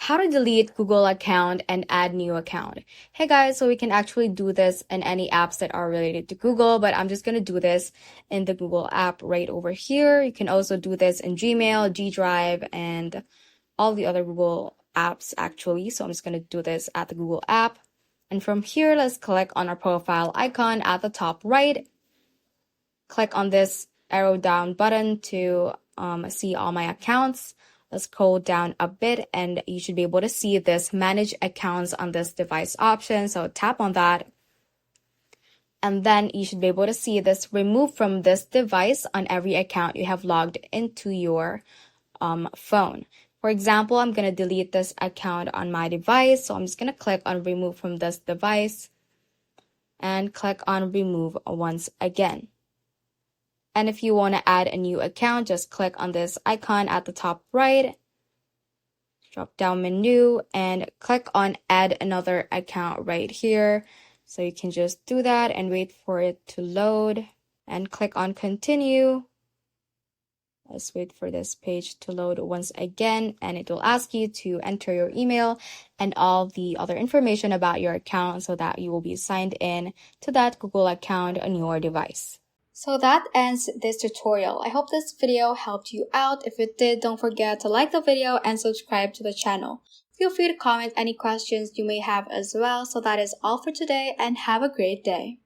how to delete Google account and add new account. Hey guys, so we can actually do this in any apps that are related to Google, but I'm just going to do this in the Google app right over here. You can also do this in Gmail, G Drive, and all the other Google apps actually. So I'm just going to do this at the Google app. And from here, let's click on our profile icon at the top right. Click on this arrow down button to see all my accounts. Let's scroll down a bit and you should be able to see this manage accounts on this device option. So tap on that. And then you should be able to see this remove from this device on every account you have logged into your phone. For example, I'm going to delete this account on my device. So I'm just going to click on remove from this device and click on remove once again. And if you want to add a new account, just click on this icon at the top right, drop down menu, and click on add another account right here. So you can just do that and wait for it to load and click on continue. Let's wait for this page to load once again, and it will ask you to enter your email and all the other information about your account so that you will be signed in to that Google account on your device. So that ends this tutorial. I hope this video helped you out. If it did, don't forget to like the video and subscribe to the channel. Feel free to comment any questions you may have as well. So that is all for today and have a great day.